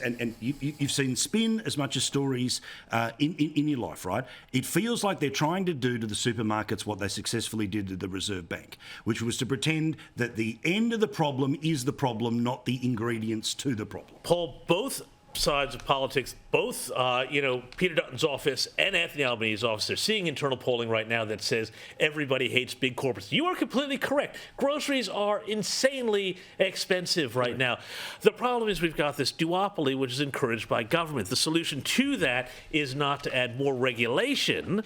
And you've seen spin as much as stories in your life, right? It feels like they're trying to do to the supermarkets what they successfully did to the Reserve Bank, which was to pretend that the end of the problem is the problem, not the ingredients to the problem. Paul, both sides of politics, both, Peter Dutton's office and Anthony Albanese's office, they're seeing internal polling right now that says everybody hates big corporates. You are completely correct. Groceries are insanely expensive right now. The problem is we've got this duopoly, which is encouraged by government. The solution to that is not to add more regulation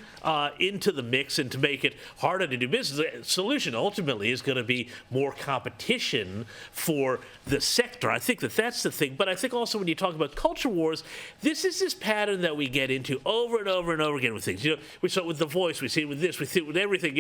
into the mix and to make it harder to do business. The solution ultimately is going to be more competition for the sector. I think that's the thing. But I think also when you talk about culture wars, this is this pattern that we get into over and over and over again with things. We saw it with The Voice, we see it with this, we see it with everything.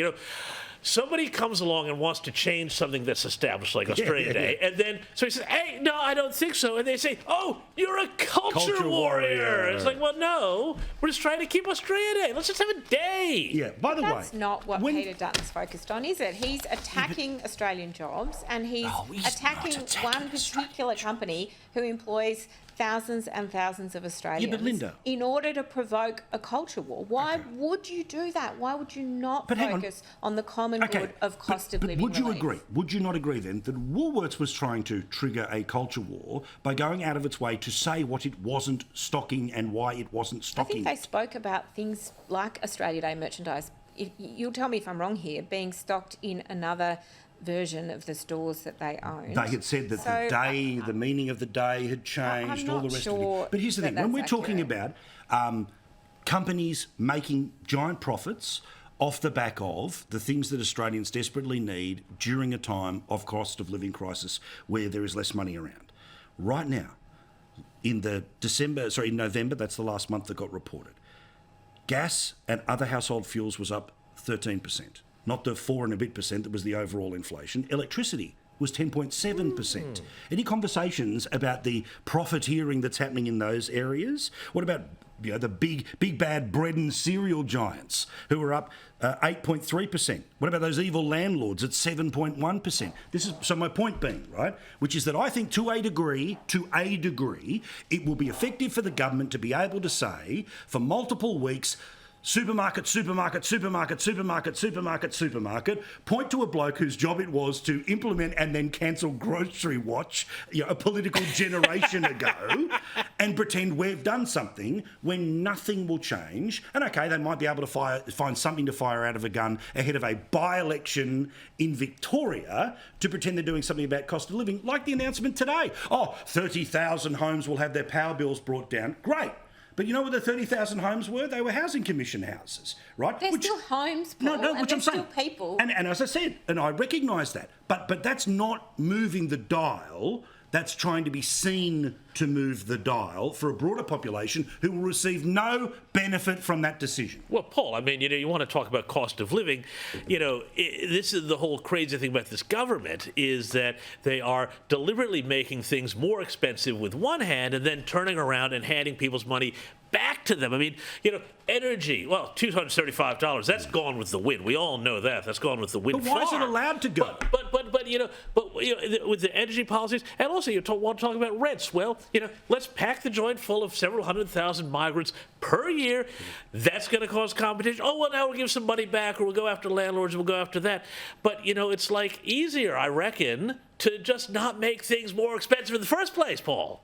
Somebody comes along and wants to change something that's established, like Australia Day, and then so he says, "Hey, no, I don't think so," and they say, "Oh, you're a culture warrior." It's like, well, no, we're just trying to keep Australia Day. Let's just have a day. Yeah. By the way, that's not what Peter Dutton's focused on, is it? He's attacking Australian jobs, and he's attacking one particular company who employs thousands and thousands of Australians in order to provoke a culture war. Why would you do that? Why would you not focus on the common good of cost of living? Would you agree? Would you not agree then that Woolworths was trying to trigger a culture war by going out of its way to say what it wasn't stocking and why it wasn't stocking? I think they spoke about things like Australia Day merchandise. You'll tell me if I'm wrong here, being stocked in another version of the stores that they owned. They had said that the meaning of the day had changed, all the rest of it. But here's the thing, when we're talking about companies making giant profits off the back of the things that Australians desperately need during a time of cost of living crisis where there is less money around. Right now, in November, that's the last month that got reported, gas and other household fuels was up 13%. Not the 4 and a bit % that was the overall inflation. Electricity was 10.7%. Any conversations about the profiteering that's happening in those areas? What about the big bad bread and cereal giants who are up 8.3%? What about those evil landlords at 7.1%? So my point being, right, which is that I think to a degree, it will be effective for the government to be able to say for multiple weeks, supermarket, point to a bloke whose job it was to implement and then cancel Grocery Watch a political generation ago and pretend we've done something when nothing will change. And okay, they might be able to find something to fire out of a gun ahead of a by-election in Victoria to pretend they're doing something about cost of living, like the announcement today. 30,000 homes will have their power bills brought down. Great. But you know what the 30,000 homes were? They were housing commission houses, right? They're still homes, Paul, and they're still people. And as I said, and I recognise that, but that's not moving the dial. That's trying to be seen to move the dial for a broader population who will receive no benefit from that decision. Well, Paul, I mean, you want to talk about cost of living. This is the whole crazy thing about this government is that they are deliberately making things more expensive with one hand and then turning around and handing people's money back to them. I mean, energy, well, $235, that's gone with the wind. We all know that. That's gone with the wind. But why is it allowed to go? But with the energy policies, and also you want to talk about rents. Well, let's pack the joint full of several 100,000 migrants per year. That's going to cause competition. Oh, well, now we'll give some money back, or we'll go after landlords, and we'll go after that. But, it's like easier, I reckon, to just not make things more expensive in the first place, Paul.